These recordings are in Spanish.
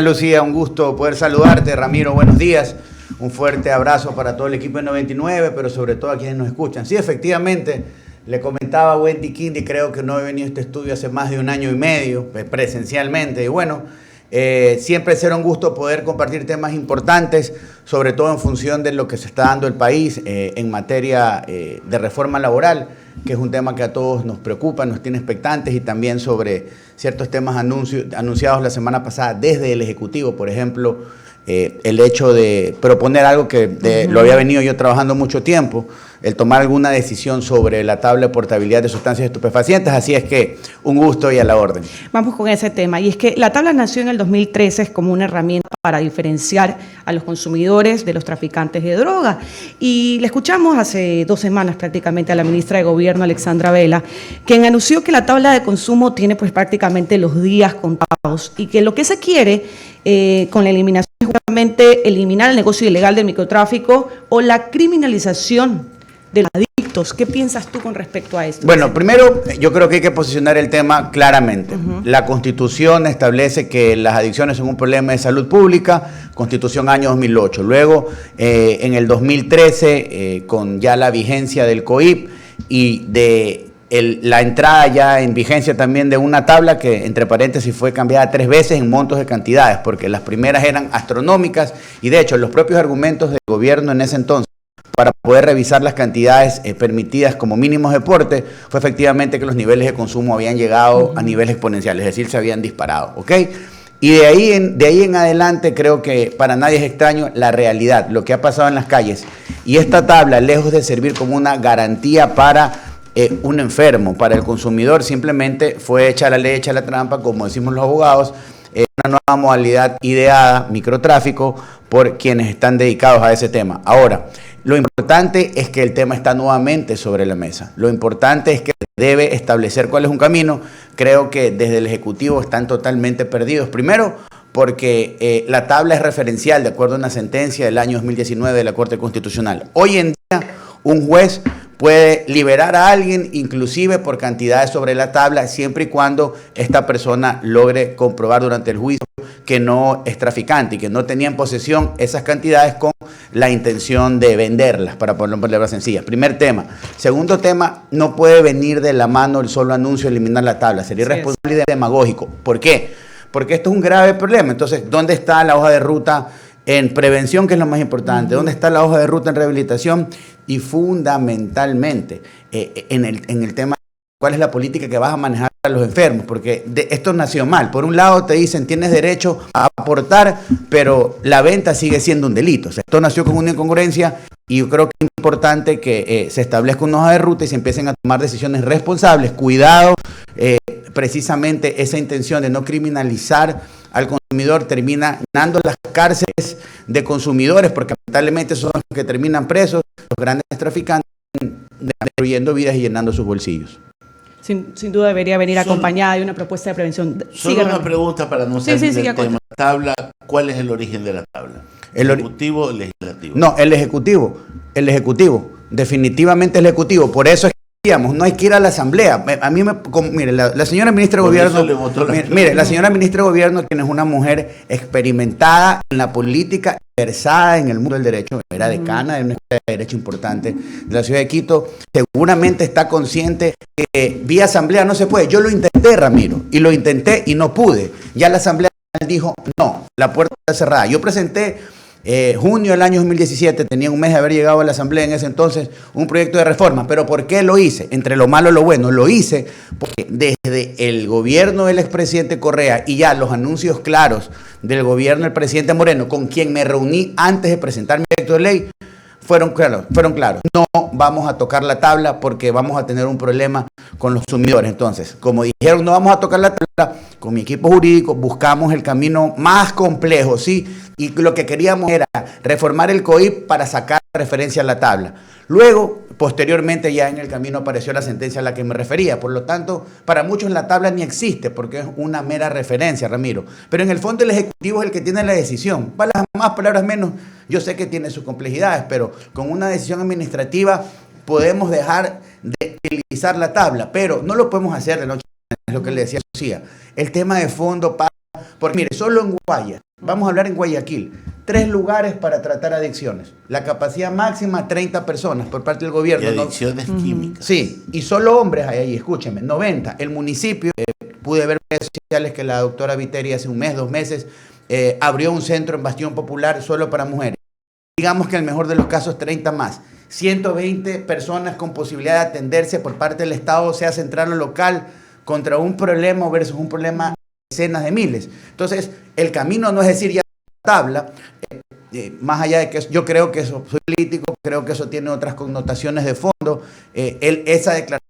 Lucía, un gusto poder saludarte. Ramiro, buenos días. Un fuerte abrazo para todo el equipo de 99, pero sobre todo a quienes nos escuchan. Sí, efectivamente, le comentaba a Wendy Quindi, creo que no he venido a este estudio hace más de 1 año y medio, presencialmente. Y bueno, siempre será un gusto poder compartir temas importantes, sobre todo en función de lo que se está dando el país en materia de reforma laboral, que es un tema que a todos nos preocupa, nos tiene expectantes, y también sobre ciertos temas anunciados la semana pasada desde el Ejecutivo. Por ejemplo, el hecho de proponer algo que lo había venido yo trabajando mucho tiempo, el tomar alguna decisión sobre la tabla de portabilidad de sustancias estupefacientes. Así es que un gusto y a la orden. Vamos con ese tema. Y es que la tabla nació en el 2013 como una herramienta para diferenciar a los consumidores de los traficantes de droga. Y le escuchamos hace 2 semanas prácticamente a la ministra de Gobierno, Alexandra Vela, quien anunció que la tabla de consumo tiene pues prácticamente los días contados y que lo que se quiere con la eliminación es justamente eliminar el negocio ilegal del microtráfico o la criminalización de los adictos. ¿Qué piensas tú con respecto a esto? Bueno, primero yo creo que hay que posicionar el tema claramente. La Constitución establece que las adicciones son un problema de salud pública, Constitución año 2008. Luego, en el 2013, con ya la vigencia del COIP y de la entrada ya en vigencia también de una tabla que, entre paréntesis, fue cambiada 3 veces en montos de cantidades, porque las primeras eran astronómicas, y de hecho los propios argumentos del gobierno en ese entonces para poder revisar las cantidades permitidas como mínimos de porte fue efectivamente que los niveles de consumo habían llegado a niveles exponenciales, es decir, se habían disparado, ¿ok? Y de ahí en adelante creo que para nadie es extraño la realidad, lo que ha pasado en las calles. Y esta tabla, lejos de servir como una garantía para un enfermo, para el consumidor, simplemente fue hecha la ley, hecha la trampa, como decimos los abogados, una nueva modalidad ideada, microtráfico, por quienes están dedicados a ese tema. Ahora, lo importante es que el tema está nuevamente sobre la mesa. Lo importante es que debe establecer cuál es un camino. Creo que desde el Ejecutivo están totalmente perdidos. Primero, porque la tabla es referencial, de acuerdo a una sentencia del año 2019 de la Corte Constitucional. Hoy en día, un juez puede liberar a alguien, inclusive por cantidades sobre la tabla, siempre y cuando esta persona logre comprobar durante el juicio que no es traficante y que no tenía en posesión esas cantidades con la intención de venderlas, para ponerlo en palabras sencillas. Primer tema. Segundo tema, no puede venir de la mano el solo anuncio de eliminar la tabla. Sería irresponsable y demagógico. ¿Por qué? Porque esto es un grave problema. Entonces, ¿dónde está la hoja de ruta en prevención, que es lo más importante? ¿Dónde está la hoja de ruta en rehabilitación? Y fundamentalmente, en el tema, ¿cuál es la política que vas a manejar a los enfermos? Porque esto nació mal. Por un lado te dicen, tienes derecho a aportar, pero la venta sigue siendo un delito. O sea, esto nació con una incongruencia, y yo creo que es importante que se establezca una hoja de ruta y se empiecen a tomar decisiones responsables. Cuidado, precisamente esa intención de no criminalizar al consumidor termina ganando las cárceles de consumidores, porque lamentablemente son los que terminan presos, los grandes traficantes, destruyendo vidas y llenando sus bolsillos. Sin duda debería venir acompañada de una propuesta de prevención. Solo una pregunta para no salir del tema. Tabla, ¿cuál es el origen de la tabla? ¿El ejecutivo o el legislativo? No, el ejecutivo, definitivamente el ejecutivo. Por eso es que decíamos, no hay que ir a la asamblea. A mí mire, la señora ministra de Gobierno, la señora ministra de Gobierno, quien es una mujer experimentada en la política, versada en el mundo del derecho, era decana de una escuela de derecho importante de la ciudad de Quito, seguramente está consciente que vía asamblea no se puede. Yo lo intenté, Ramiro, y lo intenté y no pude. Ya la asamblea dijo, no, la puerta está cerrada. Yo presenté junio del año 2017, tenía un mes de haber llegado a la asamblea en ese entonces, un proyecto de reforma. ¿Pero por qué lo hice? Entre lo malo y lo bueno, lo hice porque desde el gobierno del expresidente Correa y ya los anuncios claros del gobierno del presidente Moreno, con quien me reuní antes de presentar mi proyecto de ley, fueron claros. No vamos a tocar la tabla porque vamos a tener un problema con los consumidores. Entonces, como dijeron, no vamos a tocar la tabla, con mi equipo jurídico buscamos el camino más complejo, ¿sí? Y lo que queríamos era reformar el COIP para sacar referencia a la tabla. Luego, posteriormente, ya en el camino apareció la sentencia a la que me refería. Por lo tanto, para muchos la tabla ni existe porque es una mera referencia, Ramiro. Pero en el fondo el Ejecutivo es el que tiene la decisión. Palabras más, palabras menos. Yo sé que tiene sus complejidades, pero con una decisión administrativa podemos dejar de utilizar la tabla. Pero no lo podemos hacer de noche a mañana, es lo que le decía Lucía. El tema de fondo pasa, porque mire, solo en Guaya Vamos a hablar en Guayaquil. 3 lugares para tratar adicciones. La capacidad máxima, 30 personas por parte del gobierno. Y adicciones químicas. Sí, y solo hombres hay ahí, escúcheme, 90. El municipio, pude ver redes sociales que la doctora Viteri hace un mes, 2 meses, abrió un centro en Bastión Popular solo para mujeres. Digamos que en el mejor de los casos 30 más. 120 personas con posibilidad de atenderse por parte del Estado, sea central o local, contra un problema versus un problema de decenas de miles. Entonces, el camino no es decir ya tabla, más allá de que yo creo que eso, soy político, creo que eso tiene otras connotaciones de fondo. Esa declaración,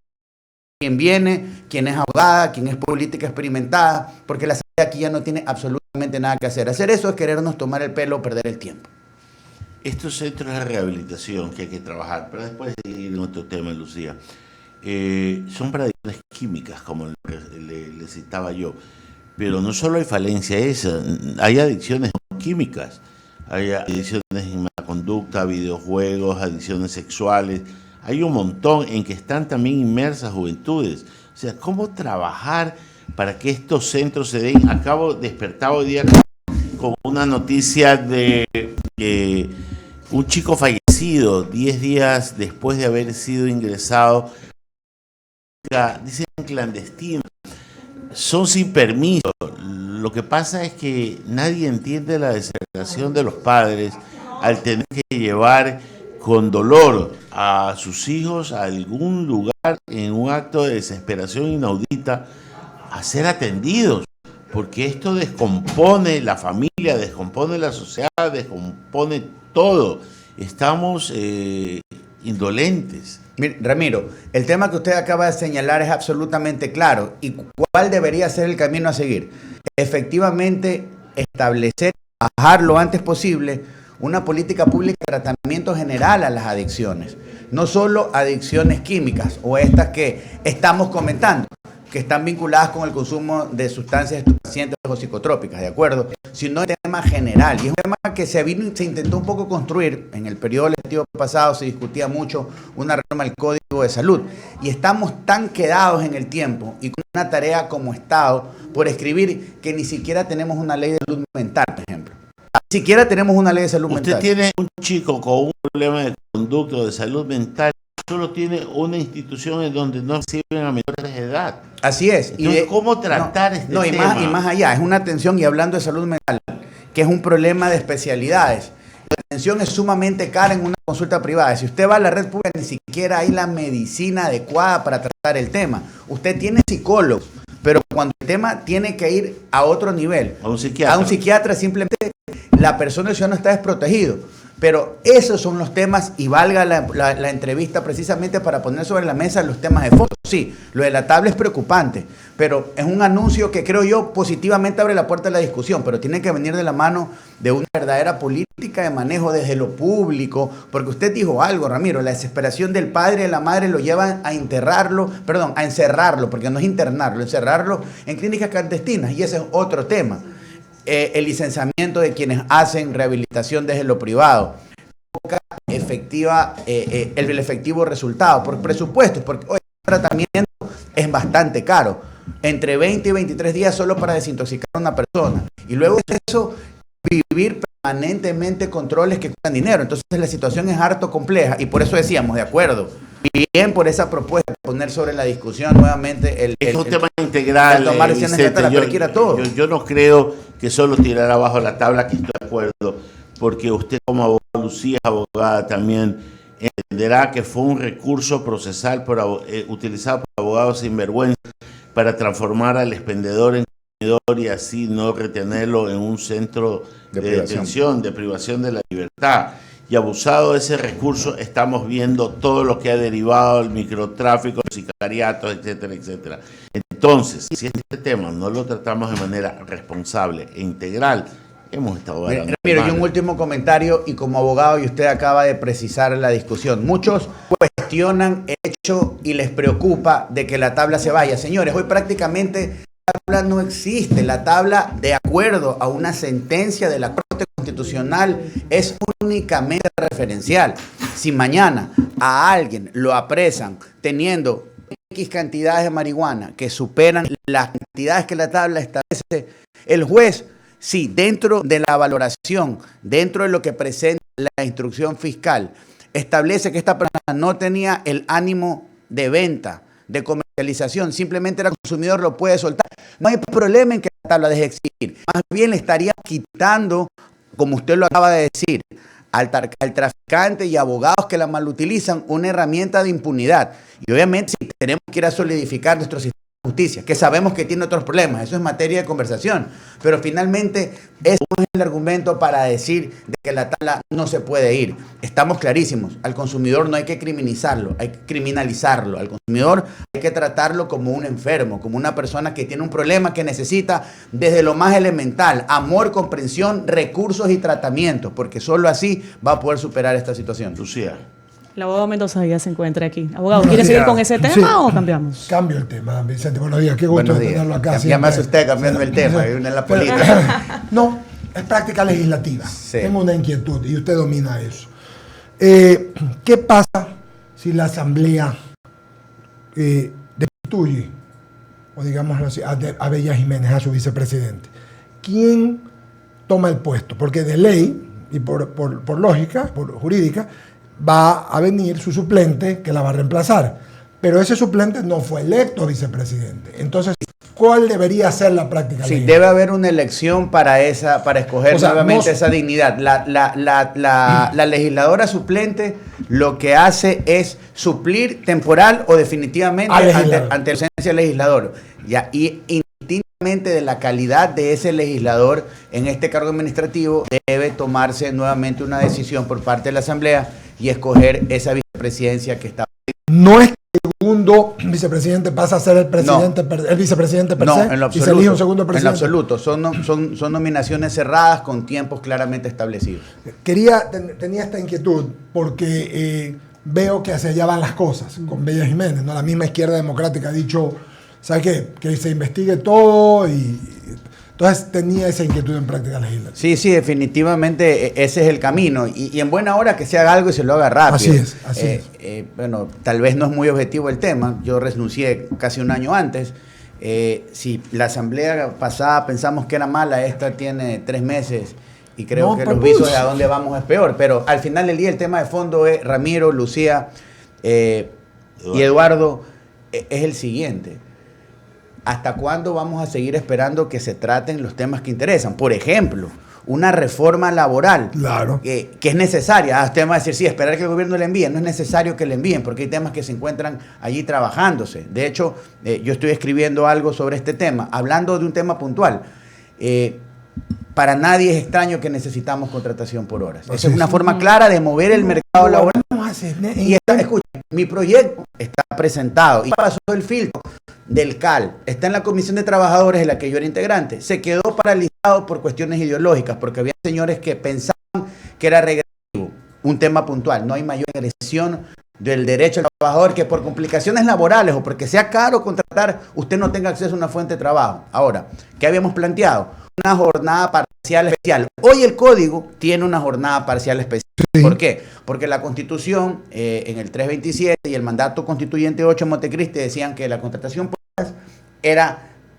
quién viene, quién es abogada, quién es política experimentada, porque la salida aquí ya no tiene absolutamente nada que hacer. Hacer eso es querernos tomar el pelo o perder el tiempo. Estos centros de rehabilitación que hay que trabajar, pero después de ir en otro tema, Lucía, son para adicciones químicas, como le citaba yo. Pero no solo hay falencia esa, hay adicciones químicas, hay adicciones en mala conducta, videojuegos, adicciones sexuales. Hay un montón en que están también inmersas juventudes. O sea, ¿cómo trabajar para que estos centros se den? Acabo de despertar hoy día con una noticia de un chico fallecido 10 días después de haber sido ingresado, dicen clandestino, son sin permiso. Lo que pasa es que nadie entiende la desesperación de los padres al tener que llevar con dolor a sus hijos a algún lugar en un acto de desesperación inaudita a ser atendidos, porque esto descompone la familia, descompone la sociedad, descompone todo. Estamos indolentes. Ramiro, el tema que usted acaba de señalar es absolutamente claro. ¿Y cuál debería ser el camino a seguir? Efectivamente, establecer, bajar lo antes posible una política pública de tratamiento general a las adicciones. No solo adicciones químicas o estas que estamos comentando, que están vinculadas con el consumo de sustancias estupefacientes o psicotrópicas, ¿de acuerdo? Sino el tema general. Y es un tema que se intentó un poco construir. En el periodo lectivo pasado se discutía mucho una reforma al Código de Salud. Y estamos tan quedados en el tiempo y con una tarea como Estado por escribir que ni siquiera tenemos una ley de salud mental, por ejemplo. Ni siquiera tenemos una ley de salud mental. Usted tiene un chico con un problema de conducta o de salud mental, solo tiene una institución en donde no reciben a menores de edad. Así es. Entonces, ¿cómo tratar este tema? Y más allá, es una atención, y hablando de salud mental, que es un problema de especialidades. La atención es sumamente cara en una consulta privada. Si usted va a la red pública, ni siquiera hay la medicina adecuada para tratar el tema. Usted tiene psicólogos, pero cuando el tema tiene que ir a otro nivel, a un psiquiatra, simplemente la persona, el ciudadano, está desprotegido. Pero esos son los temas, y valga la entrevista precisamente para poner sobre la mesa los temas de fondo. Sí, lo de la tabla es preocupante, pero es un anuncio que creo yo positivamente abre la puerta a la discusión, pero tiene que venir de la mano de una verdadera política de manejo desde lo público, porque usted dijo algo, Ramiro, la desesperación del padre y de la madre lo llevan a encerrarlo, porque no es internarlo, encerrarlo en clínicas clandestinas, y ese es otro tema. El licenciamiento de quienes hacen rehabilitación desde lo privado, poca efectiva, el efectivo resultado por presupuestos, porque hoy el tratamiento es bastante caro, entre 20 y 23 días solo para desintoxicar a una persona, y luego de eso vivir permanentemente controles que cuestan dinero. Entonces la situación es harto compleja, y por eso decíamos, de acuerdo, bien por esa propuesta de poner sobre la discusión nuevamente es un tema integral. Tomar decisiones, yo no creo que solo tirar abajo la tabla, que estoy de acuerdo, porque usted como abogado, Lucía es abogada también, entenderá que fue un recurso procesal utilizado por abogados sinvergüenza para transformar al expendedor en consumidor y así no retenerlo en un centro de detención, de privación de la libertad. Y abusado de ese recurso, estamos viendo todo lo que ha derivado del microtráfico, los sicariatos, etcétera, etcétera. Entonces, si este tema no lo tratamos de manera responsable e integral, hemos estado hablando. Mira, y un último comentario, y como abogado, y usted acaba de precisar la discusión, muchos cuestionan el hecho y les preocupa de que la tabla se vaya. Señores, hoy prácticamente la tabla no existe. La tabla, de acuerdo a una sentencia de la Corte Constitucional, es únicamente referencial. Si mañana a alguien lo apresan teniendo X cantidades de marihuana que superan las cantidades que la tabla establece, el juez si dentro de la valoración, dentro de lo que presenta la instrucción fiscal, establece que esta persona no tenía el ánimo de venta, de comercialización, simplemente era consumidor, lo puede soltar. No hay problema en que la tabla deje de existir. Más bien le estaría quitando, como usted lo acaba de decir, al traficante y abogados que la malutilizan, una herramienta de impunidad. Y obviamente si tenemos que ir a solidificar nuestro sistema de justicia, que sabemos que tiene otros problemas, eso es materia de conversación, pero finalmente eso es el argumento para decir de que la tabla no se puede ir. Estamos clarísimos, al consumidor no hay que criminalizarlo, al consumidor hay que tratarlo como un enfermo, como una persona que tiene un problema que necesita desde lo más elemental, amor, comprensión, recursos y tratamientos, porque solo así va a poder superar esta situación. Lucía. El abogado Mendoza ya se encuentra aquí. Abogado, ¿quiere seguir con ese tema o cambiamos? Cambio el tema, Vicente. Buenos días, qué gusto tenerlo acá. Ya me asusté cambiando el tema, en la política. No, es práctica legislativa. Sí. Tengo una inquietud y usted domina eso. ¿Qué pasa si la Asamblea destituye, o digámoslo así, a Bella Jiménez, a su vicepresidente? ¿Quién toma el puesto? Porque de ley y por lógica, por jurídica, va a venir su suplente que la va a reemplazar. Pero ese suplente no fue electo vicepresidente. Entonces, ¿cuál debería ser la práctica? Sí, debe haber una elección para escoger nuevamente esa dignidad. La legisladora suplente lo que hace es suplir temporal o definitivamente ante la ausencia del legislador. Y indistintamente de la calidad de ese legislador en este cargo administrativo, debe tomarse nuevamente una decisión por parte de la Asamblea y escoger esa vicepresidencia que está. No es que el segundo vicepresidente pasa a ser el presidente, el vicepresidente per se, en lo absoluto, y se elige un segundo presidente. En lo absoluto, son nominaciones cerradas con tiempos claramente establecidos. Tenía esta inquietud porque veo que hacia allá van las cosas con Bella Jiménez, ¿no? La misma izquierda democrática ha dicho, ¿sabes qué? Que se investigue todo y entonces tenía esa inquietud en práctica legislativa. Sí, definitivamente ese es el camino. Y en buena hora que se haga algo y se lo haga rápido. Así es. Bueno, tal vez no es muy objetivo el tema. Yo renuncié casi un año antes. Si la asamblea pasada pensamos que era mala, esta tiene 3 meses y creo que los visos de a dónde vamos es peor. Pero al final del día el tema de fondo es Ramiro, Lucía y Eduardo es el siguiente. ¿Hasta cuándo vamos a seguir esperando que se traten los temas que interesan? Por ejemplo, una reforma laboral, claro, que es necesaria. Usted va a decir, sí, esperar que el gobierno le envíe. No es necesario que le envíen, porque hay temas que se encuentran allí trabajándose. De hecho, yo estoy escribiendo algo sobre este tema, hablando de un tema puntual. Para nadie es extraño que necesitamos contratación por horas. Esa es una forma clara de mover el mercado laboral. Y escucha, mi proyecto está presentado y pasó el filtro del CAL, está en la Comisión de Trabajadores de la que yo era integrante. Se quedó paralizado por cuestiones ideológicas, porque había señores que pensaban que era regresivo, un tema puntual. No hay mayor agresión del derecho al trabajador que por complicaciones laborales o porque sea caro contratar, usted no tenga acceso a una fuente de trabajo. Ahora, ¿qué habíamos planteado? Una jornada parcial especial. Hoy el código tiene una jornada parcial especial. Sí. ¿Por qué? Porque la Constitución en el 327 y el mandato constituyente 8 en Montecristi decían que la contratación por horas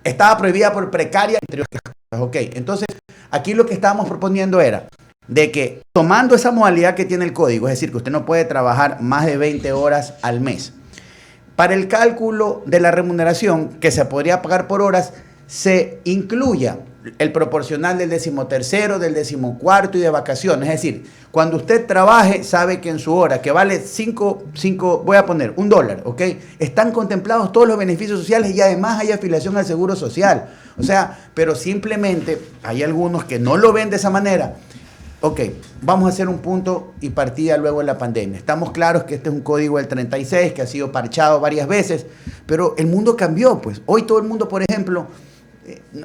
estaba prohibida por precaria, entre otras cosas. Okay. Entonces, aquí lo que estábamos proponiendo era de que tomando esa modalidad que tiene el código, es decir, que usted no puede trabajar más de 20 horas al mes, para el cálculo de la remuneración que se podría pagar por horas, se incluya el proporcional del 13º, del 14º y de vacaciones. Es decir, cuando usted trabaje, sabe que en su hora, que vale 5, voy a poner $1, ¿ok? Están contemplados todos los beneficios sociales y además hay afiliación al Seguro Social. O sea, pero simplemente hay algunos que no lo ven de esa manera. Ok, vamos a hacer un punto y partida luego de la pandemia. Estamos claros que este es un código del 36 que ha sido parchado varias veces, pero el mundo cambió, pues. Hoy todo el mundo, por ejemplo,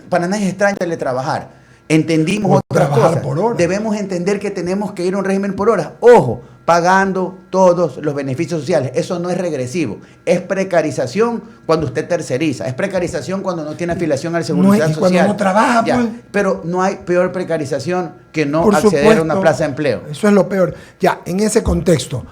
para nadie es extraño teletrabajar. Entendimos otras cosas. Por hora. Debemos entender que tenemos que ir a un régimen por horas. Ojo, pagando todos los beneficios sociales. Eso no es regresivo. Es precarización cuando usted terceriza. Es precarización cuando no tiene afiliación al Seguro Social. Cuando no trabaja, pues. Pero no hay peor precarización que no acceder a una plaza de empleo. Eso es lo peor. Ya, en ese contexto,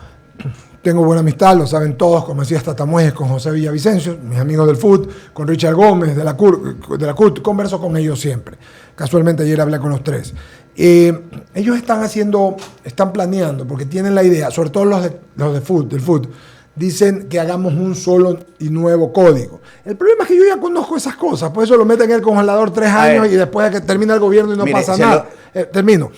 tengo buena amistad, lo saben todos, como decía Tatamuelles, con José Villavicencio, mis amigos del fútbol, con Richard Gómez de la CUT, converso con ellos siempre. Casualmente ayer hablé con los tres. Ellos están planeando, porque tienen la idea, sobre todo los del food, dicen que hagamos un solo y nuevo código. El problema es que yo ya conozco esas cosas, por eso lo meten en el congelador 3 años y después de que termina el gobierno y no pasa nada. Termino.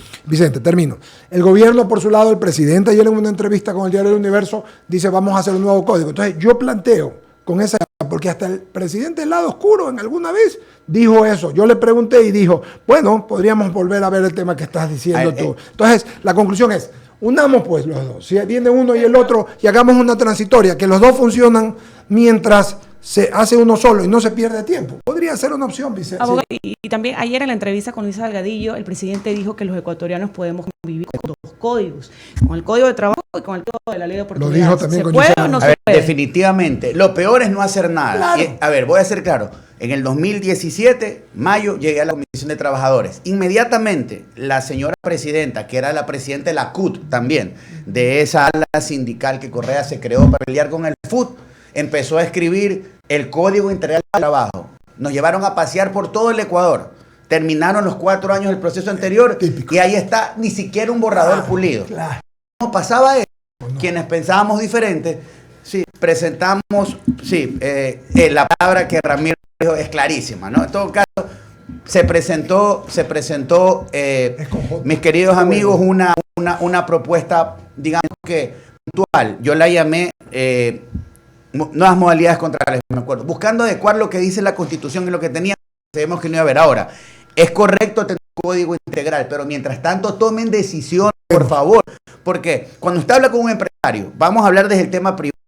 El gobierno, por su lado, el presidente ayer en una entrevista con el Diario del Universo dice vamos a hacer un nuevo código. Entonces yo planteo con esa, porque hasta el presidente del lado oscuro en alguna vez dijo eso. Yo le pregunté y dijo, bueno, podríamos volver a ver el tema que estás diciendo tú. Entonces la conclusión es, unamos pues los dos, si viene uno y el otro, y hagamos una transitoria, que los dos funcionan mientras se hace uno solo y no se pierde tiempo. Podría ser una opción, Vicente. Abogado, y también ayer en la entrevista con Luis Salgadillo, el presidente dijo que los ecuatorianos podemos convivir con dos códigos, con el código de trabajo y con el código de la ley de oportunidades. Lo dijo también con ¿Se puede o no se puede? Definitivamente. Lo peor es no hacer nada. Claro. A ver, voy a ser claro. En el 2017, mayo, llegué a la Comisión de Trabajadores. Inmediatamente, la señora presidenta, que era la presidenta de la CUT también, de esa ala sindical que Correa se creó para pelear con el FUT, empezó a escribir el Código Integral de Trabajo. Nos llevaron a pasear por todo el Ecuador. Terminaron los 4 años del proceso anterior y ahí está ni siquiera un borrador pulido. Claro. ¿Cómo pasaba eso? No. Quienes pensábamos diferente, sí, presentamos, la palabra que Ramiro dijo es clarísima, ¿no? En todo caso, se presentó, mis queridos amigos, una propuesta, digamos que puntual. Yo la llamé nuevas modalidades contrarias, me acuerdo, buscando adecuar lo que dice la Constitución y lo que tenía, sabemos que no iba a haber ahora. Es correcto tener un código integral, pero mientras tanto tomen decisiones, por favor, porque cuando usted habla con un empresario, vamos a hablar desde el tema privado,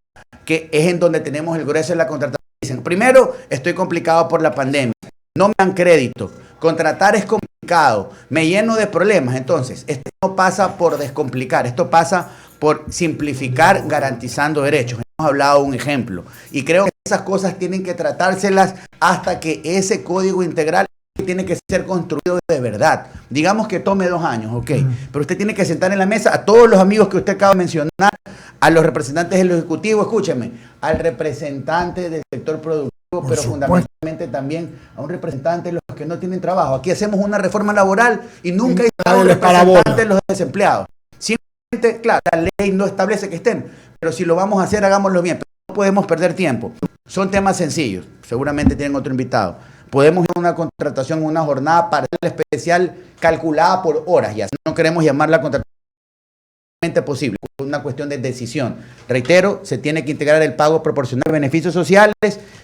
que es en donde tenemos el grueso de la contratación. Dicen, primero, estoy complicado por la pandemia, no me dan crédito, contratar es complicado, me lleno de problemas. Entonces, esto no pasa por descomplicar, esto pasa por simplificar garantizando derechos. Hemos hablado de un ejemplo y creo que esas cosas tienen que tratárselas hasta que ese código integral tiene que ser construido de verdad. Digamos que tome 2 años, ok, pero usted tiene que sentar en la mesa a todos los amigos que usted acaba de mencionar, a los representantes del Ejecutivo, escúcheme, al representante del sector productivo, pero fundamentalmente también a un representante de los que no tienen trabajo. Aquí hacemos una reforma laboral y nunca hay un representante de los desempleados. Simplemente, claro, la ley no establece que estén, pero si lo vamos a hacer, hagámoslo bien. Pero no podemos perder tiempo. Son temas sencillos. Seguramente tienen otro invitado. Podemos ir a una contratación, una jornada parcial especial calculada por horas. Y así no queremos llamarla contratación posible. Es una cuestión de decisión. Reitero, se tiene que integrar el pago proporcional de beneficios sociales,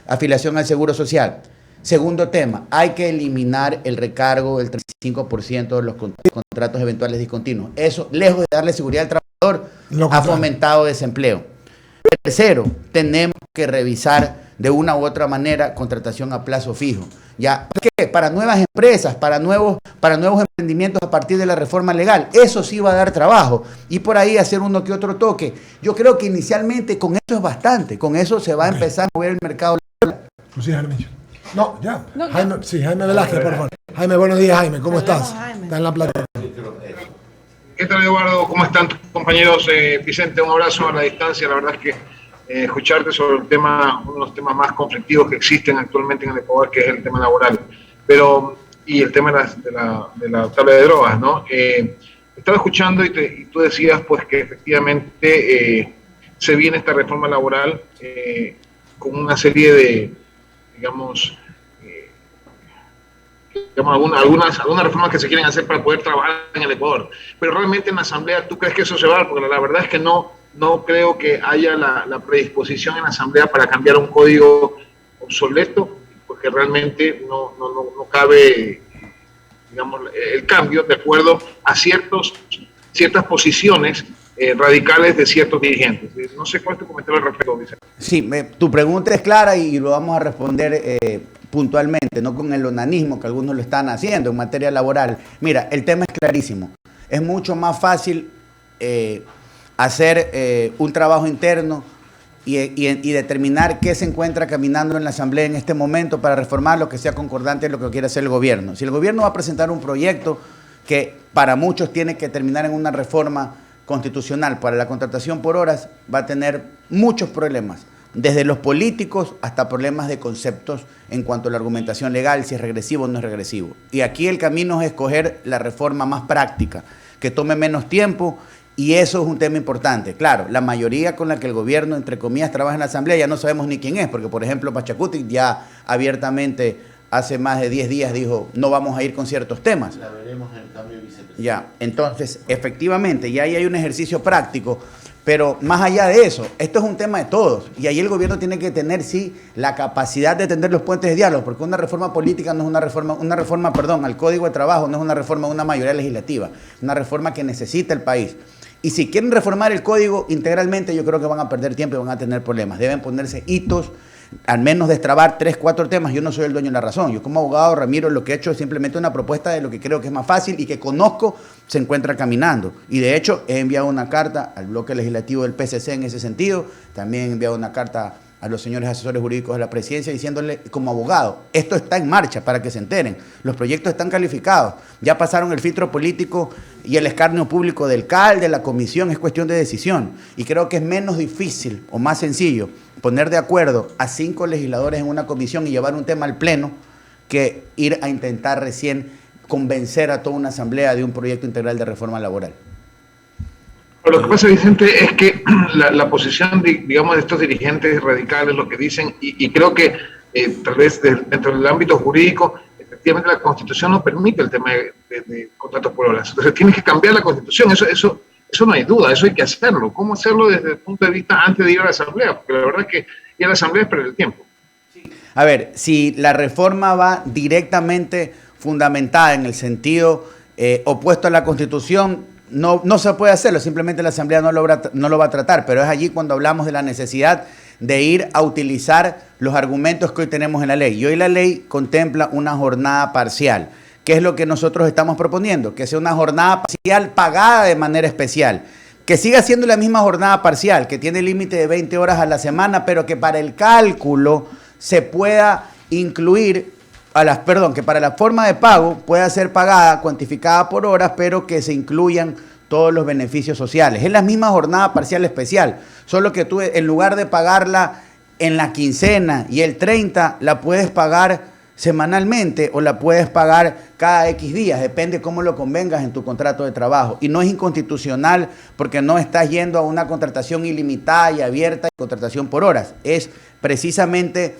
afiliación al Seguro Social. Segundo tema, hay que eliminar el recargo del 35% de los contratos eventuales discontinuos. Eso, lejos de darle seguridad al trabajador, ha fomentado desempleo. Tercero, tenemos que revisar de una u otra manera contratación a plazo fijo. ¿Ya? ¿Para qué? Para nuevas empresas, para nuevos emprendimientos a partir de la reforma legal. Eso sí va a dar trabajo. Y por ahí hacer uno que otro toque. Yo creo que inicialmente con eso es bastante. Con eso se va a empezar a mover el mercado laboral. No, ya. No, Jaime, sí, Jaime Velázquez, por favor. Jaime, buenos días, Jaime. ¿Cómo estás? Jaime. Está en la plataforma. ¿Qué tal, Eduardo? ¿Cómo están tus compañeros? Vicente, un abrazo a la distancia. La verdad es que escucharte sobre el tema, uno de los temas más conflictivos que existen actualmente en el Ecuador, que es el tema laboral, y el tema de la tabla de drogas, ¿no? Estaba escuchando y tú decías pues que efectivamente se viene esta reforma laboral con una serie de, digamos algunas reformas que se quieren hacer para poder trabajar en el Ecuador. Pero realmente en la Asamblea, ¿tú crees que eso se va a dar? Porque la verdad es que no creo que haya la predisposición en la Asamblea para cambiar un código obsoleto, porque realmente no cabe, digamos, el cambio de acuerdo a ciertas posiciones radicales de ciertos dirigentes. No sé cuál es tu comentario al respecto, Vicente. Sí, tu pregunta es clara y lo vamos a responder puntualmente, no con el onanismo que algunos lo están haciendo en materia laboral. Mira, el tema es clarísimo. Es mucho más fácil hacer un trabajo interno y determinar qué se encuentra caminando en la Asamblea en este momento para reformar lo que sea concordante en lo que quiere hacer el gobierno. Si el gobierno va a presentar un proyecto que para muchos tiene que terminar en una reforma constitucional para la contratación por horas, va a tener muchos problemas desde los políticos hasta problemas de conceptos en cuanto a la argumentación legal, si es regresivo o no es regresivo. Y aquí el camino es escoger la reforma más práctica, que tome menos tiempo, y eso es un tema importante. Claro, la mayoría con la que el gobierno, entre comillas, trabaja en la Asamblea, ya no sabemos ni quién es, porque por ejemplo Pachacuti ya abiertamente hace más de 10 días dijo, no vamos a ir con ciertos temas. La veremos en el cambio de vicepresidente. Ya, entonces, efectivamente, ya ahí hay un ejercicio práctico. Pero más allá de eso, esto es un tema de todos, y ahí el gobierno tiene que tener, sí, la capacidad de tender los puentes de diálogo, porque una reforma política no es una reforma, al Código de Trabajo no es una reforma de una mayoría legislativa, es una reforma que necesita el país. Y si quieren reformar el Código integralmente, yo creo que van a perder tiempo y van a tener problemas. Deben ponerse hitos, al menos destrabar 3, 4 temas. Yo no soy el dueño de la razón. Yo como abogado, Ramiro, lo que he hecho es simplemente una propuesta de lo que creo que es más fácil y que conozco se encuentra caminando. Y de hecho he enviado una carta al bloque legislativo del PCC en ese sentido. También he enviado una carta a los señores asesores jurídicos de la presidencia diciéndole como abogado, esto está en marcha para que se enteren. Los proyectos están calificados. Ya pasaron el filtro político y el escarnio público del CAL, de la comisión, es cuestión de decisión. Y creo que es menos difícil o más sencillo poner de acuerdo a 5 legisladores en una comisión y llevar un tema al pleno que ir a intentar recién convencer a toda una asamblea de un proyecto integral de reforma laboral. Lo que pasa, Vicente, es que la posición, digamos, de estos dirigentes radicales, lo que dicen, y creo que tal vez dentro del ámbito jurídico, efectivamente la Constitución no permite el tema de contratos por horas. Entonces tienes que cambiar la Constitución, eso no hay duda, eso hay que hacerlo. ¿Cómo hacerlo desde el punto de vista antes de ir a la Asamblea? Porque la verdad es que ir a la Asamblea es perder el tiempo. A ver, si la reforma va directamente fundamentada en el sentido opuesto a la Constitución, no se puede hacerlo, simplemente la Asamblea no lo va a tratar, pero es allí cuando hablamos de la necesidad de ir a utilizar los argumentos que hoy tenemos en la ley. Y hoy la ley contempla una jornada parcial. ¿Qué es lo que nosotros estamos proponiendo? Que sea una jornada parcial pagada de manera especial. Que siga siendo la misma jornada parcial, que tiene límite de 20 horas a la semana, pero que para el cálculo se pueda incluir que para la forma de pago pueda ser pagada, cuantificada por horas, pero que se incluyan todos los beneficios sociales. Es la misma jornada parcial especial, solo que tú en lugar de pagarla en la quincena y el 30, la puedes pagar semanalmente o la puedes pagar cada X días, depende cómo lo convengas en tu contrato de trabajo. Y no es inconstitucional porque no estás yendo a una contratación ilimitada y abierta y contratación por horas. Es precisamente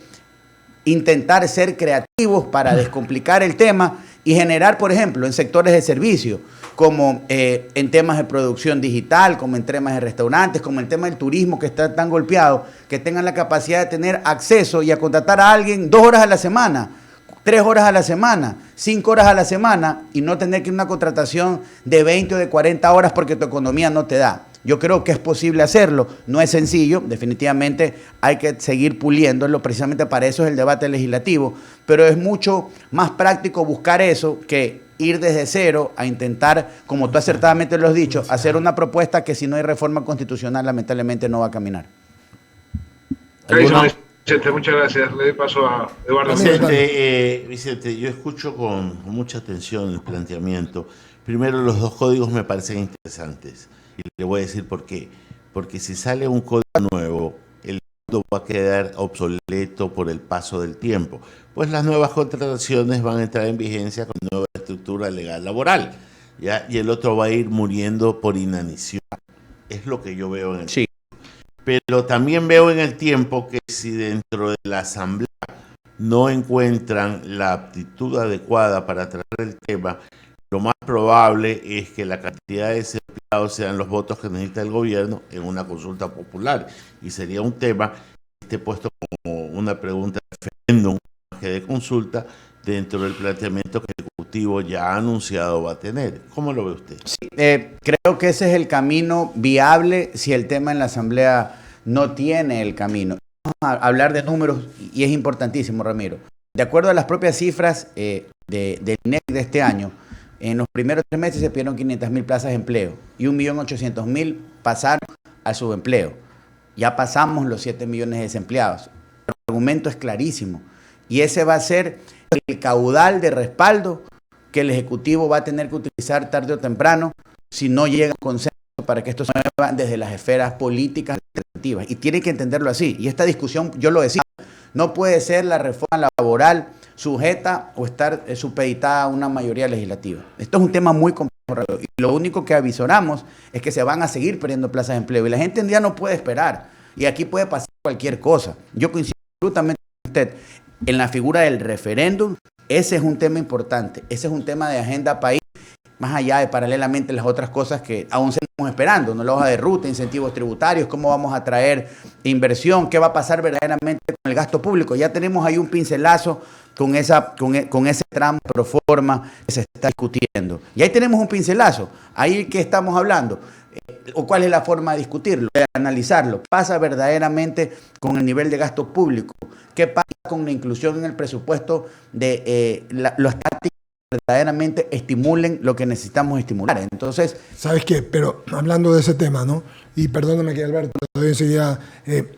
intentar ser creativos para descomplicar el tema y generar, por ejemplo, en sectores de servicio, como en temas de producción digital, como en temas de restaurantes, como en tema del turismo que está tan golpeado, que tengan la capacidad de tener acceso y a contratar a alguien 2 horas a la semana, 3 horas a la semana, 5 horas a la semana y no tener que ir a una contratación de 20 o de 40 horas porque tu economía no te da. Yo creo que es posible hacerlo, no es sencillo, definitivamente hay que seguir puliéndolo, precisamente para eso es el debate legislativo, pero es mucho más práctico buscar eso que ir desde cero a intentar, como tú acertadamente lo has dicho, hacer una propuesta que si no hay reforma constitucional lamentablemente no va a caminar. Vicente, muchas gracias. Le doy paso a Eduardo. Vicente, yo escucho con mucha atención el planteamiento. Primero, los 2 códigos me parecen interesantes. Y le voy a decir por qué. Porque si sale un código nuevo, el mundo va a quedar obsoleto por el paso del tiempo. Pues las nuevas contrataciones van a entrar en vigencia con nueva estructura legal laboral, ¿ya? Y el otro va a ir muriendo por inanición. Es lo que yo veo en el tiempo. Pero también veo en el tiempo que si dentro de la Asamblea no encuentran la aptitud adecuada para tratar el tema, lo más probable es que la cantidad de desempleados sean los votos que necesita el gobierno en una consulta popular. Y sería un tema que esté puesto como una pregunta de referéndum más que de consulta dentro del planteamiento que el Ejecutivo ya ha anunciado va a tener. ¿Cómo lo ve usted? Sí, creo que ese es el camino viable si el tema en la Asamblea no tiene el camino. Vamos a hablar de números y es importantísimo, Ramiro. De acuerdo a las propias cifras del INEC de este año, en los primeros 3 meses se pidieron 500.000 plazas de empleo y 1.800.000 pasaron al subempleo. Ya pasamos los 7 millones de desempleados. El argumento es clarísimo y ese va a ser el caudal de respaldo que el Ejecutivo va a tener que utilizar tarde o temprano si no llega a un consenso para que esto se mueva desde las esferas políticas alternativas y tiene que entenderlo así. Y esta discusión, yo lo decía, no puede ser la reforma laboral sujeta o estar supeditada a una mayoría legislativa. Esto es un tema muy complejo y lo único que avisoramos es que se van a seguir perdiendo plazas de empleo y la gente ya no puede esperar y aquí puede pasar cualquier cosa. Yo coincido absolutamente con usted en la figura del referéndum. Ese es un tema importante, ese es un tema de agenda país, más allá de paralelamente las otras cosas que aún seguimos esperando, ¿no? La hoja de ruta, incentivos tributarios, cómo vamos a traer inversión, qué va a pasar verdaderamente con el gasto público. Ya tenemos ahí un pincelazo con ese tramo pro forma que se está discutiendo. Y ahí tenemos un pincelazo, ahí que estamos hablando. ¿O cuál es la forma de discutirlo, de analizarlo? ¿Qué pasa verdaderamente con el nivel de gasto público? ¿Qué pasa con la inclusión en el presupuesto de los tácticos que verdaderamente estimulen lo que necesitamos estimular? Entonces, ¿sabes qué? Pero hablando de ese tema, ¿no? Y perdóname que Alberto, te doy enseguida,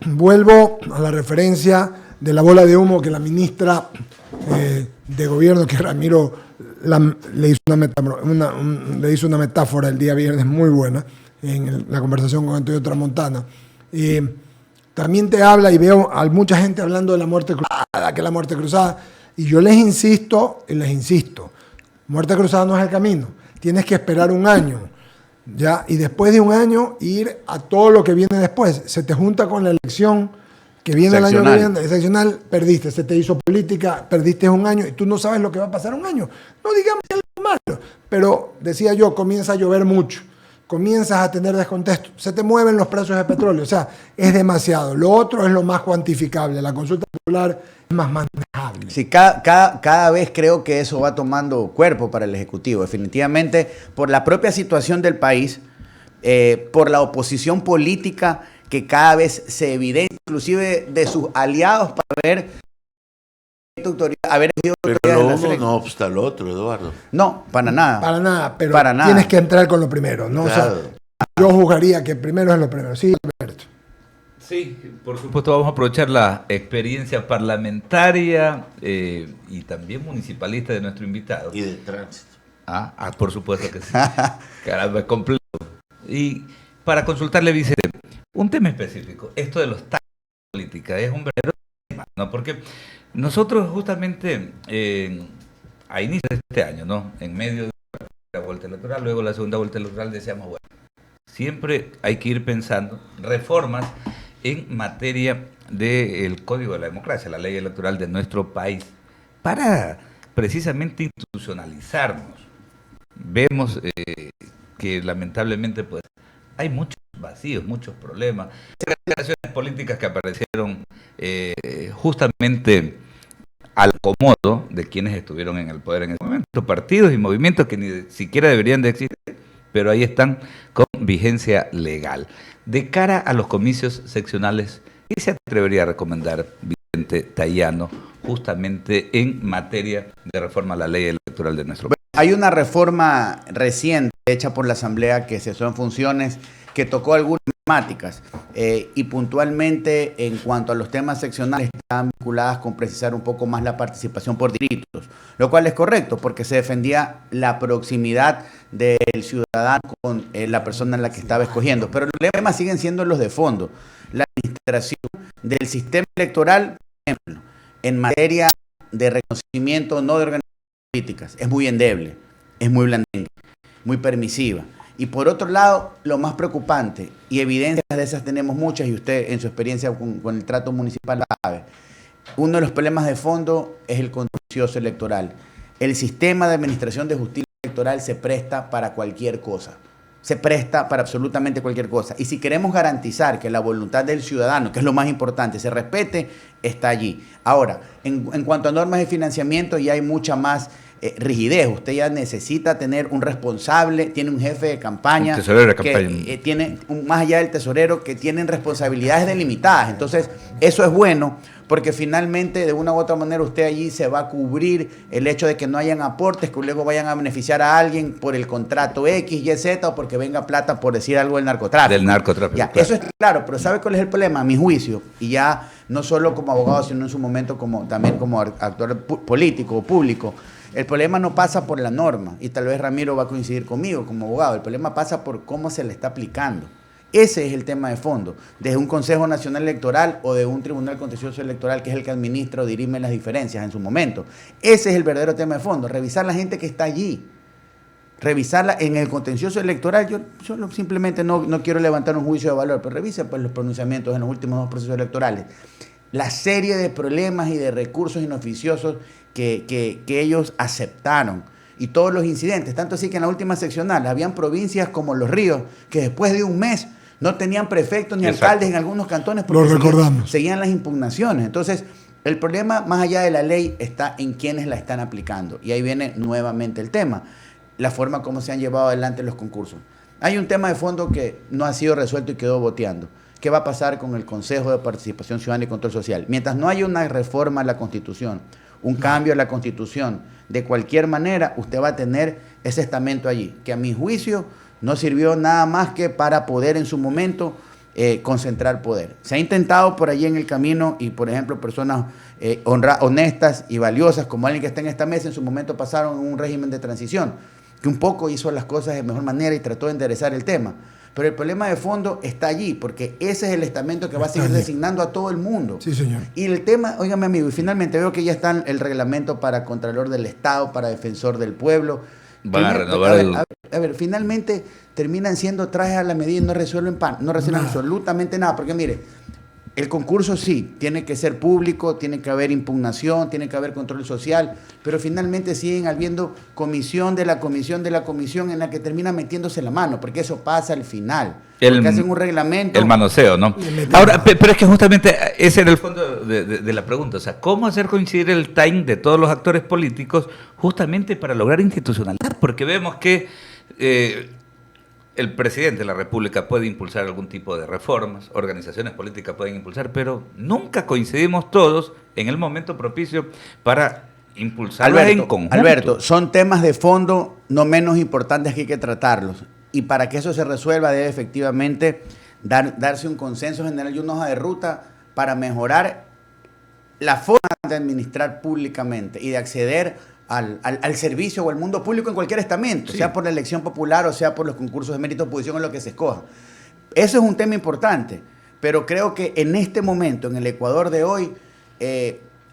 vuelvo a la referencia de la bola de humo que la ministra de Gobierno, que Ramiro le hizo una metáfora el día viernes muy buena en la conversación con Antonio Tramontana. También te habla y veo a mucha gente hablando de la muerte cruzada, que es la muerte cruzada, y yo les insisto, muerte cruzada no es el camino, tienes que esperar un año, ¿ya? Y después de un año ir a todo lo que viene después, se te junta con la elección que viene el año que viene, seccional, perdiste, se te hizo política, perdiste un año y tú no sabes lo que va a pasar un año, no digamos algo malo, pero decía yo, comienza a llover mucho, comienzas a tener descontexto, se te mueven los precios de petróleo, o sea, es demasiado. Lo otro es lo más cuantificable, la consulta popular es más manejable. Sí, cada vez creo que eso va tomando cuerpo para el Ejecutivo, definitivamente por la propia situación del país, por la oposición política que cada vez se evidencia, inclusive de sus aliados para ver pero lo uno no obsta al otro, Eduardo. No, para nada. Para nada, pero para nada. Tienes que entrar con lo primero, ¿no? Claro. O sea, yo juzgaría que primero es lo primero. Sí, Alberto. Sí, por supuesto vamos a aprovechar la experiencia parlamentaria y también municipalista de nuestro invitado. Y de tránsito. Por supuesto que sí. Caramba, es completo. Y para consultarle, Vicente, un tema específico, esto de los taxis de política, es un verdadero tema, ¿no? Porque nosotros justamente a inicios de este año, ¿no? En medio de la vuelta electoral, luego la segunda vuelta electoral, decíamos, bueno, siempre hay que ir pensando reformas en materia del Código de la Democracia, la ley electoral de nuestro país, para precisamente institucionalizarnos. Vemos que lamentablemente pues hay muchos vacíos, muchos problemas, declaraciones políticas que aparecieron justamente al acomodo de quienes estuvieron en el poder en ese momento, partidos y movimientos que ni siquiera deberían de existir, pero ahí están con vigencia legal. De cara a los comicios seccionales, ¿qué se atrevería a recomendar Vicente Tayano justamente en materia de reforma a la ley electoral de nuestro país? Hay una reforma reciente hecha por la Asamblea que cesó en funciones que tocó algunas temáticas y puntualmente en cuanto a los temas seccionales están vinculadas con precisar un poco más la participación por distritos, lo cual es correcto porque se defendía la proximidad del ciudadano con la persona en la que estaba escogiendo, pero los problemas siguen siendo los de fondo. La administración del sistema electoral, por ejemplo, en materia de reconocimiento no de organizaciones políticas, es muy endeble, es muy blandengue, muy permisiva. Y por otro lado, lo más preocupante, y evidencias de esas tenemos muchas, y usted en su experiencia con el trato municipal sabe, uno de los problemas de fondo es el contencioso electoral. El sistema de administración de justicia electoral se presta para cualquier cosa. Se presta para absolutamente cualquier cosa. Y si queremos garantizar que la voluntad del ciudadano, que es lo más importante, se respete, está allí. Ahora, en cuanto a normas de financiamiento, ya hay mucha más rigidez. Usted ya necesita tener un responsable, tiene un jefe de campaña, un tesorero de campaña. Que tiene, más allá del tesorero, que tienen responsabilidades delimitadas. Entonces, eso es bueno, porque finalmente, de una u otra manera, usted allí se va a cubrir el hecho de que no hayan aportes que luego vayan a beneficiar a alguien por el contrato X, Y, Z, o porque venga plata, por decir algo, del narcotráfico. Del narcotráfico. Ya, claro. Eso es claro, pero ¿sabe cuál es el problema? A mi juicio, y ya no solo como abogado, sino en su momento también como actor político o público, el problema no pasa por la norma, y tal vez Ramiro va a coincidir conmigo como abogado, el problema pasa por cómo se le está aplicando. Ese es el tema de fondo, desde un Consejo Nacional Electoral o de un Tribunal Contencioso Electoral, que es el que administra o dirime las diferencias en su momento. Ese es el verdadero tema de fondo, revisar la gente que está allí. Revisarla en el contencioso electoral. Yo simplemente no quiero levantar un juicio de valor, pero revise pues los pronunciamientos en los últimos 2 procesos electorales. La serie de problemas y de recursos inoficiosos que ellos aceptaron. Y todos los incidentes, tanto así que en la última seccional habían provincias como Los Ríos, que después de un mes no tenían prefectos ni alcaldes en algunos cantones porque seguían las impugnaciones. Entonces, el problema, más allá de la ley, está en quienes la están aplicando. Y ahí viene nuevamente el tema, la forma como se han llevado adelante los concursos. Hay un tema de fondo que no ha sido resuelto y quedó boteando. ¿Qué va a pasar con el Consejo de Participación Ciudadana y Control Social? Mientras no haya una reforma a la Constitución, un cambio a la Constitución, de cualquier manera, usted va a tener ese estamento allí, que a mi juicio no sirvió nada más que para poder en su momento concentrar poder. Se ha intentado por allí en el camino y, por ejemplo, personas honestas y valiosas, como alguien que está en esta mesa, en su momento pasaron un régimen de transición, que un poco hizo las cosas de mejor manera y trató de enderezar el tema. Pero el problema de fondo está allí, porque ese es el estamento que va a seguir designando a todo el mundo. Sí, señor. Y el tema, óigame amigo, y finalmente veo que ya está el reglamento para Contralor del Estado, para Defensor del Pueblo. Van a renovar a ver, finalmente terminan siendo trajes a la medida y no resuelven absolutamente nada. Porque mire, el concurso sí, tiene que ser público, tiene que haber impugnación, tiene que haber control social, pero finalmente siguen habiendo comisión de la comisión en la que termina metiéndose la mano, porque eso pasa al final. Porque hacen un reglamento. El manoseo, ¿no? Ahora, pero es que justamente ese era el fondo de la pregunta. O sea, ¿cómo hacer coincidir el time de todos los actores políticos justamente para lograr institucionalizar? Porque vemos que el presidente de la República puede impulsar algún tipo de reformas, organizaciones políticas pueden impulsar, pero nunca coincidimos todos en el momento propicio para impulsarlas en conjunto. Alberto, son temas de fondo no menos importantes que hay que tratarlos. Y para que eso se resuelva debe efectivamente darse un consenso general y una hoja de ruta para mejorar la forma de administrar públicamente y de acceder al servicio o al mundo público en cualquier estamento, sea por la elección popular o sea por los concursos de mérito, oposición o lo que se escoja. Eso es un tema importante, pero creo que en este momento, en el Ecuador de hoy,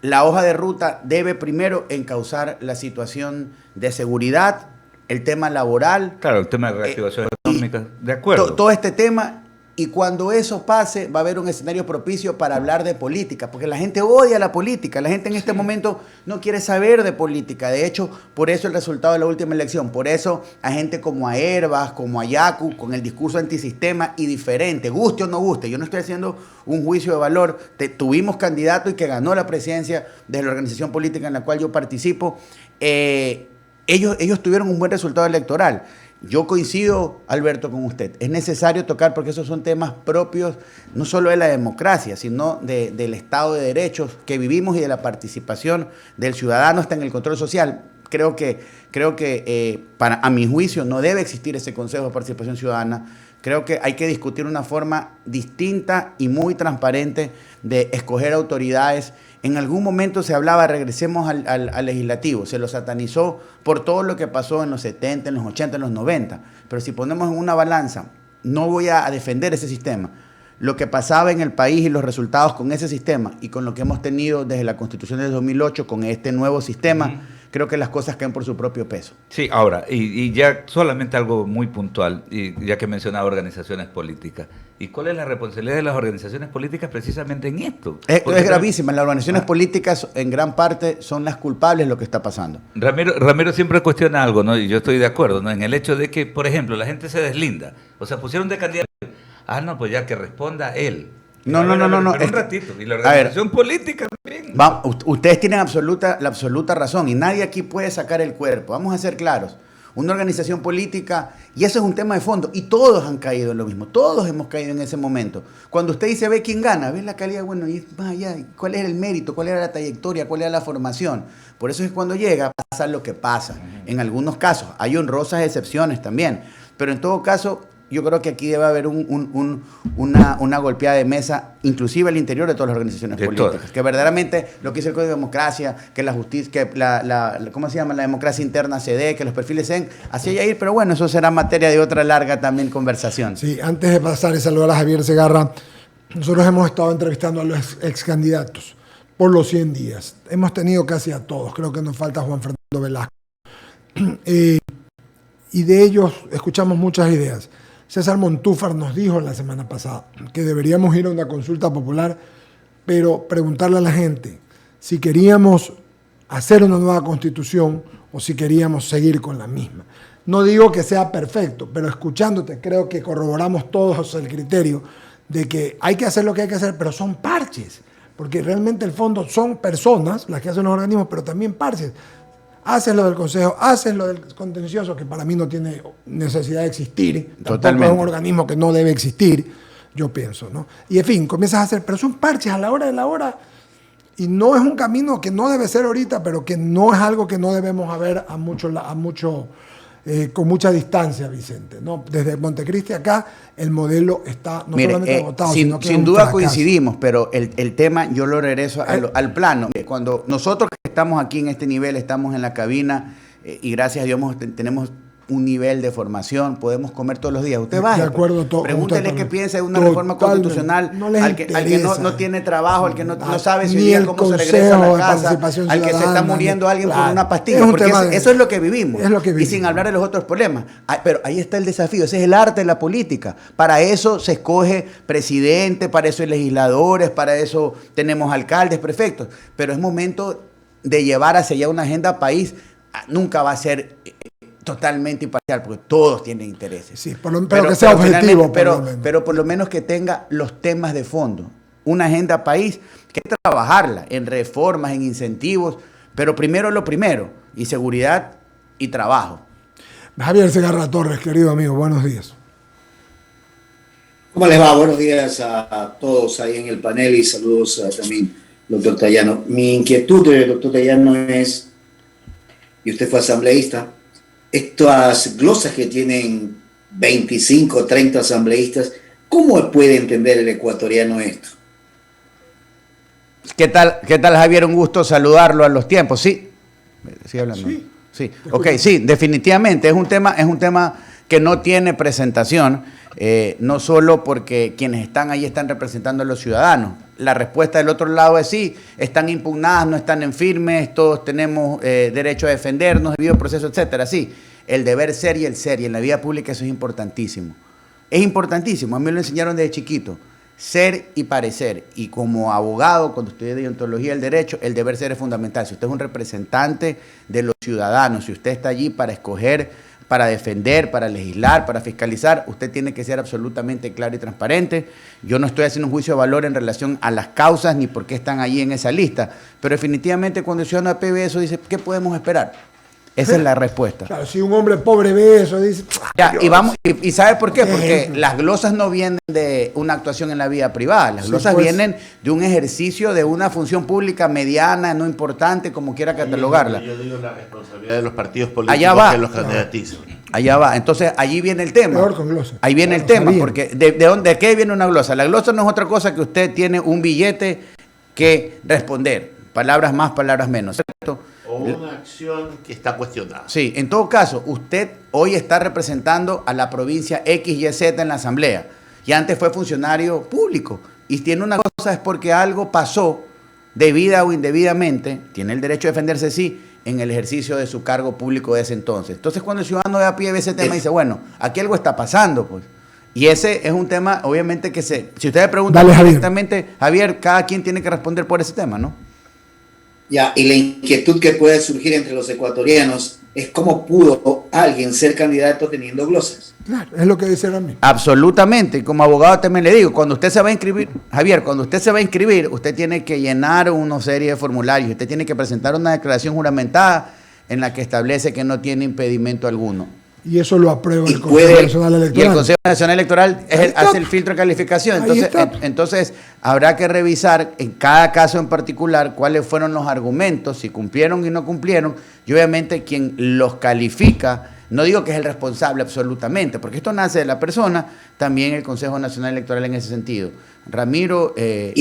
la hoja de ruta debe primero encauzar la situación de seguridad, el tema laboral. Claro, el tema de reactivación económica, de acuerdo. Todo este tema. Y cuando eso pase, va a haber un escenario propicio para hablar de política, porque la gente odia la política, la gente en este momento no quiere saber de política. De hecho, por eso el resultado de la última elección, por eso a gente como a Herbas, como a Yacu, con el discurso antisistema y diferente, guste o no guste, yo no estoy haciendo un juicio de valor, tuvimos candidato y que ganó la presidencia de la organización política en la cual yo participo, ellos tuvieron un buen resultado electoral. Yo coincido, Alberto, con usted. Es necesario tocar porque esos son temas propios no solo de la democracia, sino del Estado de Derechos que vivimos y de la participación del ciudadano hasta en el control social. Creo que a mi juicio no debe existir ese Consejo de Participación Ciudadana. Creo que hay que discutir una forma distinta y muy transparente de escoger autoridades. En algún momento se hablaba, regresemos al legislativo, se lo satanizó por todo lo que pasó en los 70, en los 80, en los 90. Pero si ponemos en una balanza, no voy a defender ese sistema. Lo que pasaba en el país y los resultados con ese sistema y con lo que hemos tenido desde la Constitución del 2008 con este nuevo sistema, creo que las cosas caen por su propio peso. Sí, ahora, y ya solamente algo muy puntual, y ya que mencionaba organizaciones políticas. ¿Y cuál es la responsabilidad de las organizaciones políticas precisamente en esto? Es gravísima. Las organizaciones políticas en gran parte son las culpables de lo que está pasando. Ramiro siempre cuestiona algo, ¿no? Y yo estoy de acuerdo, ¿no? En el hecho de que, por ejemplo, la gente se deslinda. O sea, pusieron de candidato. No, pues ya que responda él. No. Pero un ratito. Y la organización política también. Ustedes tienen la absoluta razón y nadie aquí puede sacar el cuerpo. Vamos a ser claros. Una organización política, y eso es un tema de fondo, y todos han caído en lo mismo, todos hemos caído en ese momento. Cuando usted dice, ve quién gana, ve la calidad, bueno, y vaya, ¿cuál es el mérito? ¿Cuál era la trayectoria? ¿Cuál era la formación? Por eso es cuando llega a pasar lo que pasa. En algunos casos, hay honrosas excepciones también, pero en todo caso, yo creo que aquí debe haber una golpeada de mesa, inclusive al interior de todas las organizaciones políticas. Todas. Que verdaderamente lo que dice el Código de Democracia, que la justicia, que ¿cómo se llama? La democracia interna se dé, que los perfiles sean hacia ir, pero bueno, eso será materia de otra larga también conversación. Sí, antes de pasar y saludar a Javier Segarra, nosotros hemos estado entrevistando a los ex candidatos por los 100 días. Hemos tenido casi a todos, creo que nos falta Juan Fernando Velasco. Y de ellos escuchamos muchas ideas. César Montúfar nos dijo la semana pasada que deberíamos ir a una consulta popular, pero preguntarle a la gente si queríamos hacer una nueva constitución o si queríamos seguir con la misma. No digo que sea perfecto, pero escuchándote creo que corroboramos todos el criterio de que hay que hacer lo que hay que hacer, pero son parches, porque realmente el fondo son personas las que hacen los organismos, pero también parches. Haces lo del consejo, haces lo del contencioso, que para mí no tiene necesidad de existir. Totalmente. Tampoco es un organismo que no debe existir, yo pienso, ¿no? Y en fin, comienzas a hacer, pero son parches a la hora de la hora, y no es un camino que no debe ser ahorita, pero que no es algo que no debemos ver con mucha distancia, Vicente, ¿no? Desde Montecristi acá, el modelo está no solamente agotado, sino que sin duda coincidimos, pero el tema, yo lo regreso al plano. Cuando nosotros que estamos aquí en este nivel, estamos en la cabina, y gracias a Dios tenemos un nivel de formación, podemos comer todos los días. Usted va, de acuerdo, pregúntele qué piensa de una reforma constitucional al que no tiene trabajo, al que no sabe si hoy día cómo se regresa a la casa, al que se está muriendo alguien por una pastilla, porque eso es lo que vivimos, y sin hablar de los otros problemas. Pero ahí está el desafío, ese es el arte de la política. Para eso se escoge presidente, para eso hay legisladores, para eso tenemos alcaldes, prefectos, pero es momento de llevar hacia allá una agenda país. Nunca va a ser totalmente imparcial, porque todos tienen intereses. Sí, pero que sea objetivo. Pero por lo menos que tenga los temas de fondo. Una agenda país que hay que trabajarla en reformas, en incentivos, pero primero lo primero, y seguridad y trabajo. Javier Segarra Torres, querido amigo, buenos días. ¿Cómo les va? Buenos días a todos ahí en el panel y saludos también, doctor Tayano. Mi inquietud, doctor Tayano, es, y usted fue asambleísta, estas glosas que tienen 25, 30 asambleístas, ¿cómo puede entender el ecuatoriano esto? ¿Qué tal, Javier? Un gusto saludarlo a los tiempos. ¿Sí? ¿Sigue hablando? Sí. Ok, sí, definitivamente. Es un tema que no tiene presentación, no solo porque quienes están ahí están representando a los ciudadanos. La respuesta del otro lado es sí, están impugnadas, no están en firmes, todos tenemos derecho a defendernos, debido proceso, etcétera. Sí, el deber ser y el ser, y en la vida pública eso es importantísimo. Es importantísimo, a mí me lo enseñaron desde chiquito, ser y parecer. Y como abogado, cuando estudié deontología del derecho, el deber ser es fundamental. Si usted es un representante de los ciudadanos, si usted está allí para escoger, para defender, para legislar, para fiscalizar, usted tiene que ser absolutamente claro y transparente. Yo no estoy haciendo un juicio de valor en relación a las causas ni por qué están allí en esa lista, pero definitivamente cuando el ciudadano ve eso dice, ¿qué podemos esperar? Esa es la respuesta. Claro, si un hombre pobre ve eso, dice... Ya, y ¿sabe por qué? Porque las glosas no vienen de una actuación en la vida privada, las glosas vienen de un ejercicio de una función pública mediana, no importante, como quiera catalogarla. Yo digo la responsabilidad de los partidos políticos que los candidatizan. Allá va. Entonces, allí viene el tema. Peor con glosa. Ahí viene el tema, porque ¿de qué viene una glosa? La glosa no es otra cosa que usted tiene un billete que responder. Palabras más, palabras menos, ¿cierto? O una acción que está cuestionada. Sí, en todo caso, usted hoy está representando a la provincia X, Y, Z en la asamblea. Y antes fue funcionario público. Y tiene una cosa, es porque algo pasó, debida o indebidamente, tiene el derecho a defenderse, sí, en el ejercicio de su cargo público de ese entonces. Entonces, cuando el ciudadano de a pie ve ese tema, dice, bueno, aquí algo está pasando, pues. Y ese es un tema, obviamente, que si usted le pregunta directamente, Javier, cada quien tiene que responder por ese tema, ¿no? Ya, y la inquietud que puede surgir entre los ecuatorianos es cómo pudo alguien ser candidato teniendo glosas. Claro, es lo que dice Ramírez. Absolutamente, y como abogado también le digo, cuando usted se va a inscribir, Javier, cuando usted se va a inscribir, usted tiene que llenar una serie de formularios, usted tiene que presentar una declaración juramentada en la que establece que no tiene impedimento alguno. Y eso lo aprueba el Consejo Nacional Electoral. Y el Consejo Nacional Electoral hace el filtro de calificación. Entonces, habrá que revisar en cada caso en particular cuáles fueron los argumentos, si cumplieron y no cumplieron. Y obviamente quien los califica No digo que es el responsable absolutamente, porque esto nace de la persona, también el Consejo Nacional Electoral en ese sentido. Ramiro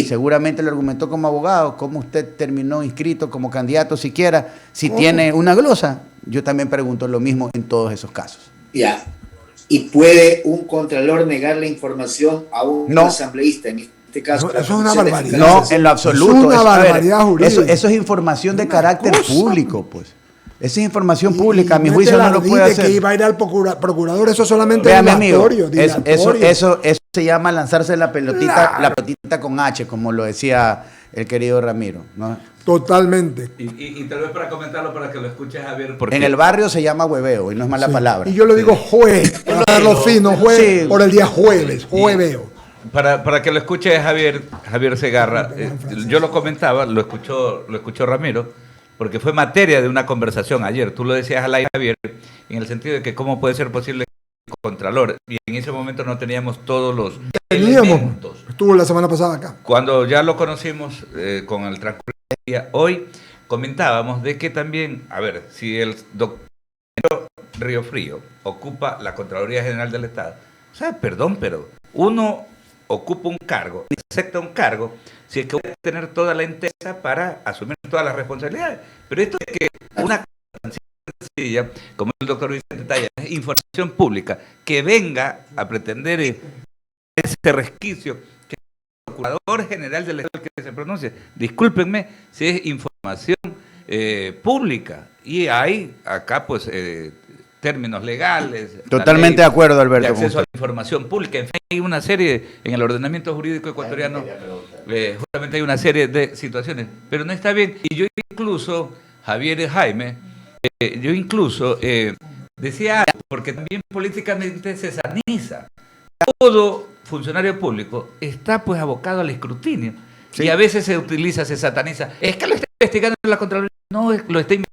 seguramente lo argumentó como abogado, cómo usted terminó inscrito como candidato siquiera, si tiene una glosa. Yo también pregunto lo mismo en todos esos casos. Ya. ¿Y puede un contralor negar la información a un asambleísta? En este caso, eso es una barbaridad. No, en lo absoluto. Es una barbaridad jurídica. Eso es información de carácter público, pues. Esa es información pública, a mi juicio no lo puede hacer. Que iba a ir al procurador, eso solamente es dilatorio. Amigo, eso se llama lanzarse la pelotita con H, como lo decía el querido Ramiro, ¿no? Totalmente. Y tal vez para comentarlo, para que lo escuches, Javier. Porque en el barrio se llama hueveo, y no es mala palabra. Y yo lo digo para darlo fino, por el día jueves, hueveo. Para que lo escuche Javier Segarra, yo lo comentaba, lo escuchó Ramiro, porque fue materia de una conversación ayer. Tú lo decías al aire, Javier, en el sentido de que cómo puede ser posible que el Contralor, y en ese momento no teníamos todos los elementos. Estuvo la semana pasada acá. Cuando ya lo conocimos con el transcurso del día, hoy comentábamos de que también, a ver, si el doctor Río Frío ocupa la Contraloría General del Estado, o sea, perdón, pero uno ocupa un cargo, acepta un cargo, si es que voy a tener toda la entesa para asumir todas las responsabilidades. Pero esto es que una cosa tan sencilla, como el doctor Vicente Talla, es información pública, que venga a pretender ese resquicio, que el Procurador General del Estado que se pronuncie, discúlpenme si es información pública, y hay acá pues términos legales. Totalmente de acuerdo, Alberto. De acceso a la información pública. En fin, hay una serie, en el ordenamiento jurídico ecuatoriano, justamente hay una serie de situaciones, pero no está bien. Y yo incluso, Javier y Jaime, decía algo, porque también políticamente se saniza. Todo funcionario público está pues abocado al escrutinio. Sí. Y a veces se utiliza, se sataniza. Es que lo está investigando la Contraloría. No, lo está investigando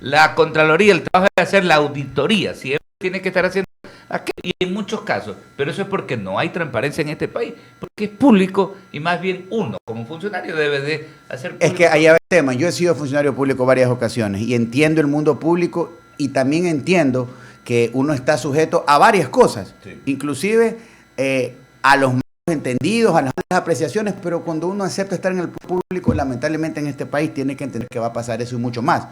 la Contraloría, el trabajo es hacer la auditoría, siempre tiene que estar haciendo aquello, y en muchos casos, pero eso es porque no hay transparencia en este país, porque es público y más bien uno como funcionario debe de hacer público. Es que ahí hay tema, yo he sido funcionario público varias ocasiones y entiendo el mundo público y también entiendo que uno está sujeto a varias cosas, sí. Inclusive a los malos entendidos, a las malas apreciaciones, pero cuando uno acepta estar en el público, lamentablemente en este país tiene que entender que va a pasar eso y mucho más.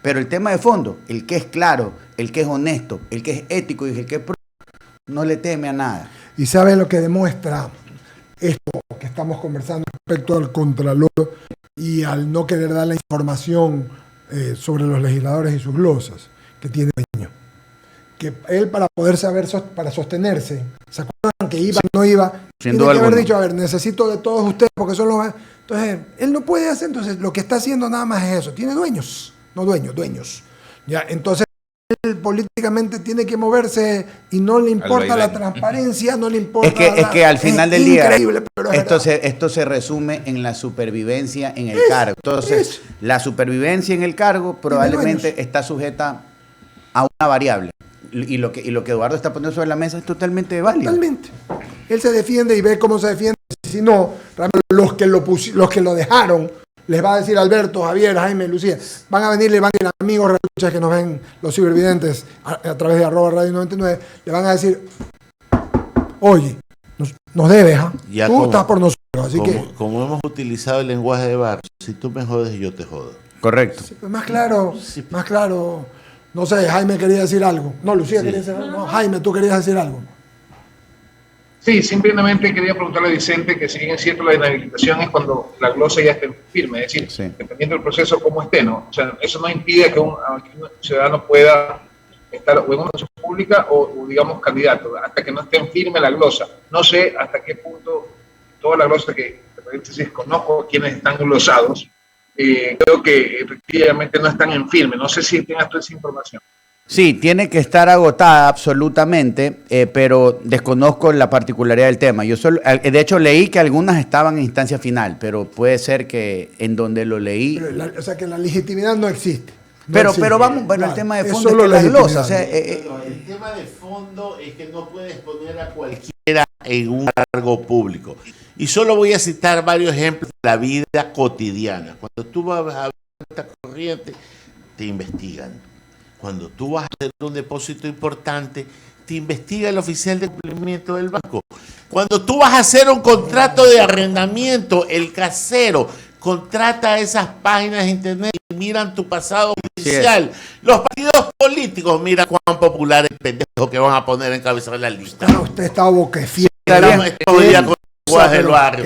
Pero el tema de fondo, el que es claro, el que es honesto, el que es ético y el que es no le teme a nada. ¿Y sabe lo que demuestra esto que estamos conversando respecto al Contralor y al no querer dar la información sobre los legisladores y sus glosas? Que tiene dueño. Que él, para poder saber, para sostenerse, ¿se acuerdan que iba o no iba? Tiene que haber dicho, a ver, necesito de todos ustedes porque son los... Entonces, él no puede hacer, entonces lo que está haciendo nada más es eso. Tiene dueños. No dueños. Ya, entonces él políticamente tiene que moverse y no le importa la transparencia, no le importa. Es que al final del día esto se resume en la supervivencia en el cargo. Entonces, la supervivencia en el cargo probablemente está sujeta a una variable. Y lo que Eduardo está poniendo sobre la mesa es totalmente válido. Totalmente. Él se defiende y ve cómo se defiende. Si no, los que lo dejaron, les va a decir Alberto, Javier, Jaime, Lucía, van a venir, le van a decir amigos reluchas que nos ven, los cibervidentes, a través de @radio99, le van a decir, oye, nos debes, tú estás por nosotros, así como hemos utilizado el lenguaje de barrio, si tú me jodes, yo te jodo. Correcto. Sí, pues más claro, no sé, Jaime quería decir algo. No, Lucía quería decir algo. No, Jaime, tú querías decir algo. Sí, simplemente quería preguntarle a Vicente que si bien es cierto la inhabilitación es cuando la glosa ya esté firme, es decir, sí, dependiendo del proceso como esté, ¿no? O sea, eso no impide que un ciudadano pueda estar o en una función pública o digamos candidato, hasta que no esté firme la glosa. No sé hasta qué punto toda la glosa que, paréntesis, conozco quienes están glosados, creo que efectivamente no están en firme. No sé si tengas toda esa información. Sí, tiene que estar agotada absolutamente, pero desconozco la particularidad del tema. Yo de hecho leí que algunas estaban en instancia final, pero puede ser que en donde lo leí... o sea que la legitimidad no existe. Pero vamos, bueno, el tema de fondo es que la glosa. O sea, el tema de fondo es que no puedes poner a cualquiera en un cargo público. Y solo voy a citar varios ejemplos de la vida cotidiana. Cuando tú vas a ver esta corriente, te investigan. cuando tú vas a hacer un depósito importante, te investiga el oficial de cumplimiento del banco. Cuando tú vas a hacer un contrato de arrendamiento, el casero contrata esas páginas de internet y miran tu pasado judicial. Los partidos políticos miran cuán popular es el pendejo que van a poner en cabeza de la lista. Usted está boquefiel. Todo el día con lenguaje del barrio.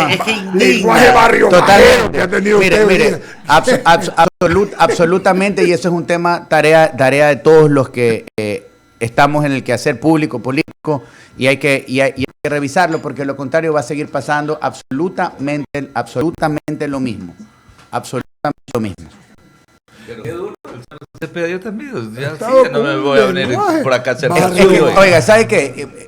Es que lenguaje barrio Totalmente. que ha tenido Mire, absolutamente, y eso es un tema, tarea de todos los que estamos en el quehacer público, político, y hay que revisarlo, porque lo contrario va a seguir pasando absolutamente lo mismo. Absolutamente lo mismo. Pero qué duro, Cepeda, yo también. Ya sí, Estaba no me con voy a un venir lenguaje por acá a hacer barrio. Oiga, ¿sabe qué?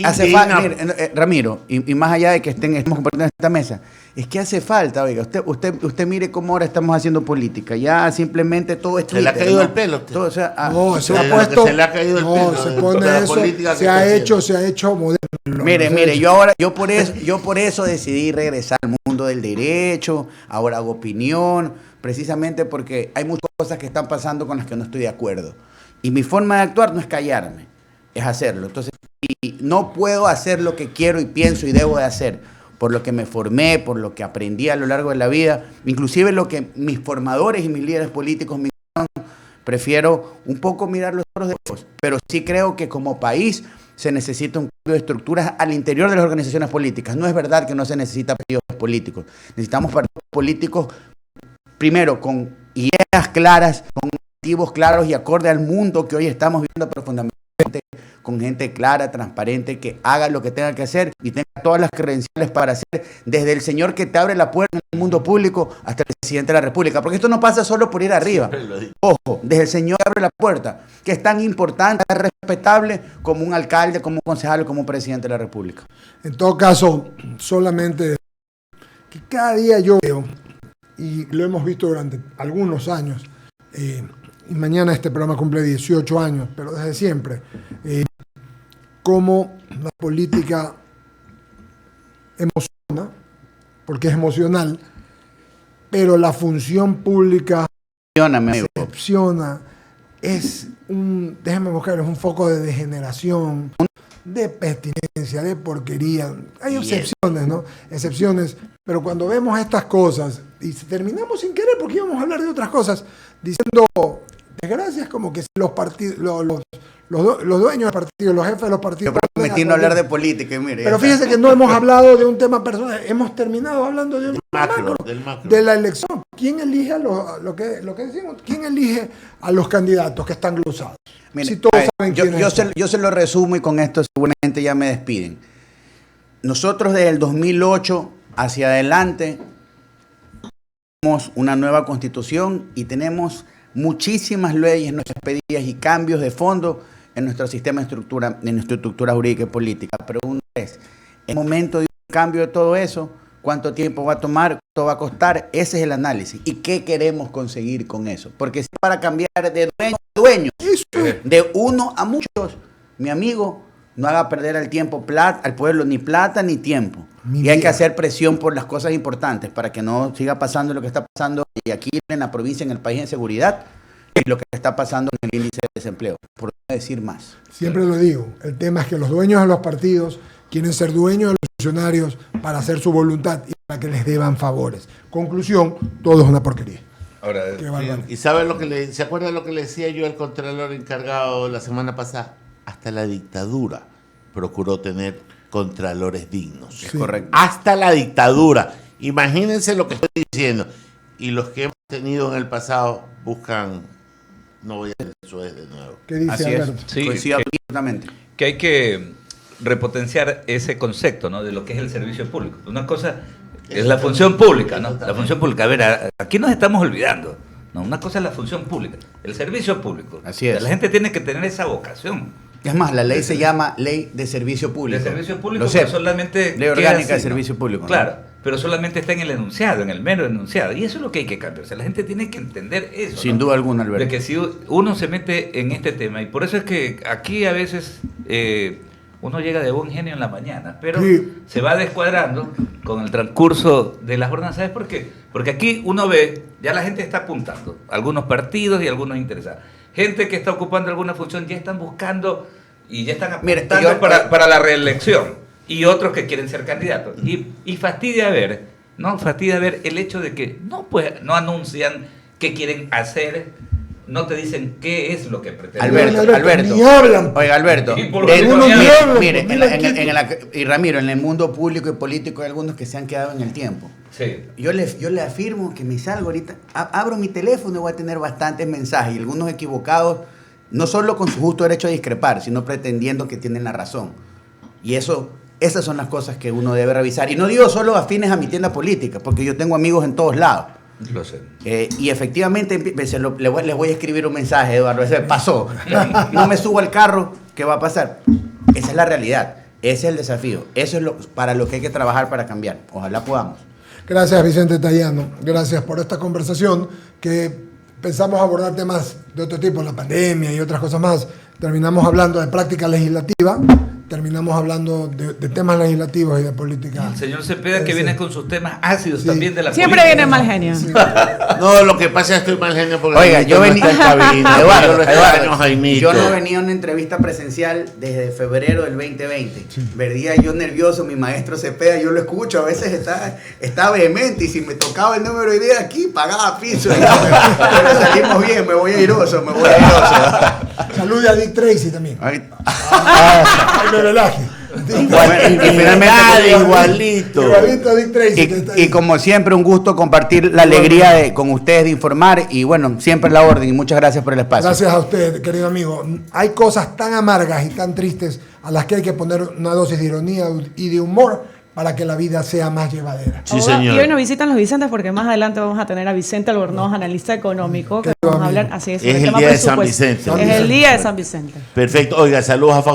Hace Indigna. falta, Ramiro, y más allá de que estemos compartiendo esta mesa, es que hace falta, oiga, usted mire cómo ahora estamos haciendo política, ya simplemente todo es Se le ha Twitter, caído ¿no? el pelo a usted. Todo, o sea, No, se Se ha le- puesto. se le ha caído el no, pelo se de pone la eso. política que Se ha está hecho moderno. Mire, Se ha hecho. yo por eso decidí regresar al mundo del derecho, ahora hago opinión, precisamente porque hay muchas cosas que están pasando con las que no estoy de acuerdo. Y mi forma de actuar no es callarme, es hacerlo. Entonces, y no puedo hacer lo que quiero y pienso y debo de hacer, por lo que me formé, por lo que aprendí a lo largo de la vida, inclusive lo que mis formadores y mis líderes políticos me dieron. Prefiero un poco mirar los otros de ellos, pero sí creo que como país se necesita un cambio de estructuras al interior de las organizaciones políticas. No es verdad que no se necesita partidos políticos. Necesitamos partidos políticos, primero, con ideas claras, con objetivos claros y acorde al mundo que hoy estamos viviendo, pero fundamentalmente con gente clara, transparente, que haga lo que tenga que hacer y tenga todas las credenciales para hacer, desde el señor que te abre la puerta en el mundo público hasta el presidente de la República. Porque esto no pasa solo por ir arriba. Ojo, desde el señor que abre la puerta, que es tan importante, tan respetable como un alcalde, como un concejal, como un presidente de la República. En todo caso, solamente que cada día yo veo, y lo hemos visto durante algunos años, y mañana este programa cumple 18 años, pero desde siempre, cómo la política emociona, porque es emocional, pero la función pública decepciona, es un, déjame buscar, es un foco de degeneración, de pertinencia, de porquería. Hay excepciones, ¿no? Excepciones, pero cuando vemos estas cosas, y terminamos sin querer porque íbamos a hablar de otras cosas, diciendo desgracias como que los partidos, los dueños de partidos, los jefes de los partidos. Yo prometí no hablar de política y mire. Pero fíjense que no hemos hablado de un tema personal, hemos terminado hablando de un macro, del macro. de la elección. ¿Quién elige a lo que decimos? ¿Quién elige a los candidatos que están glosados? Mire, Si todos saben quiénes son. yo se lo resumo y con esto seguramente ya me despiden. Nosotros desde el 2008 hacia adelante tenemos una nueva constitución y tenemos muchísimas leyes, nuestras pedidas y cambios de fondo en nuestro sistema de estructura, en nuestra estructura jurídica y política. Pero uno es, el momento de un cambio de todo eso, cuánto tiempo va a tomar, cuánto va a costar, ese es el análisis. ¿Y qué queremos conseguir con eso? Porque si para cambiar de dueño a dueño, de uno a muchos, mi amigo, no haga perder al tiempo al pueblo ni plata ni tiempo. Y hay que hacer presión por las cosas importantes para que no siga pasando lo que está pasando y aquí en la provincia, en el país, en seguridad, y lo que está pasando en el índice de desempleo, por no decir más. Siempre lo digo, el tema es que los dueños de los partidos quieren ser dueños de los funcionarios para hacer su voluntad y para que les deban favores. Conclusión, todo es una porquería. Ahora, Qué bárbaro. ¿Y sabe ¿se acuerda lo que le decía yo al contralor encargado la semana pasada? Hasta la dictadura procuró tener contralores dignos. Sí. Es correcto. Hasta la dictadura. Imagínense lo que estoy diciendo. Y los que hemos tenido en el pasado buscan, no voy a decir eso es de nuevo. ¿Qué dice Así es. Alberto? Sí, Coincido que- absolutamente. que hay que repotenciar ese concepto, ¿no?, de lo que es el servicio público. Una cosa es la función pública, ¿no? La función pública. A ver, aquí nos estamos olvidando. No, una cosa es la función pública, el servicio público. Así es. La gente tiene que tener esa vocación. Es más, la ley se llama Ley de Servicio Público. De servicio público, Lo sé. pero solamente Ley queda Orgánica de así, ¿no? Servicio Público, ¿no? Claro, pero solamente está en el enunciado, en el mero enunciado. Y eso es lo que hay que cambiar. O sea, la gente tiene que entender eso. Sin ¿no? duda alguna, Alberto. De que si uno se mete en este tema, y por eso es que aquí a veces uno llega de buen genio en la mañana, pero Sí. se va descuadrando con el transcurso de la jornada. ¿Sabes por qué? Porque aquí uno ve, ya la gente está apuntando, algunos partidos y algunos interesados. gente que está ocupando alguna función ya están buscando y ya están Mira, apuntando para la reelección, y otros que quieren ser candidatos. Y fastidia ver, ¿no? Fastidia ver el hecho de que no anuncian qué quieren hacer, no te dicen qué es lo que pretenden. Alberto. Ni hablan. Oiga, Alberto. Y por Mire, y Ramiro, en el mundo público y político hay algunos que se han quedado en el tiempo. Sí. Yo le afirmo que me salgo ahorita, abro mi teléfono y voy a tener bastantes mensajes, y algunos equivocados, no solo con su justo derecho a discrepar, sino pretendiendo que tienen la razón. Y esas son las cosas que uno debe revisar. Y no digo solo afines a mi tienda política, porque yo tengo amigos en todos lados. Lo sé. Y efectivamente les voy a escribir un mensaje, Eduardo, ese pasó. No me subo al carro, ¿qué va a pasar? Esa es la realidad, ese es el desafío, eso es para lo que hay que trabajar para cambiar. Ojalá podamos. Gracias, Vicente Tallano. Gracias por esta conversación que pensamos abordar temas de otro tipo, la pandemia y otras cosas más. Terminamos hablando de práctica legislativa, terminamos hablando de temas legislativos y de política. El señor Cepeda que viene con sus temas ácidos también de la Siempre política. viene mal genio. Sí. No, lo que pasa es que estoy mal genio porque Oiga, Jaimito no está en cabina. Yo lo extraño, Jaimito. Yo no venía a una entrevista presencial desde febrero del 2020. Venía yo nervioso, mi maestro Cepeda, yo lo escucho, a veces está vehemente, y si me tocaba el número de idea aquí, pagaba piso. Pero salimos bien, me voy airoso. Salude a Dick Tracy también. Ay, Ay, me relaje. bueno, y finalmente, igualito. Igualito a Dick Tracy. que está ahí. y como siempre, un gusto compartir la alegría con ustedes de informar, y bueno, siempre la orden, y muchas gracias por el espacio. Gracias a usted, querido amigo. Hay cosas tan amargas y tan tristes a las que hay que poner una dosis de ironía y de humor para que la vida sea más llevadera. Sí, Abogado, señor. y hoy nos visitan los Vicentes porque más adelante vamos a tener a Vicente Albornoz, analista económico, que Querido vamos a hablar amigo. así Es sobre el el tema día de San presupuesto. Vicente. Es el día de San Vicente. Perfecto. Oiga, saludos a Fausto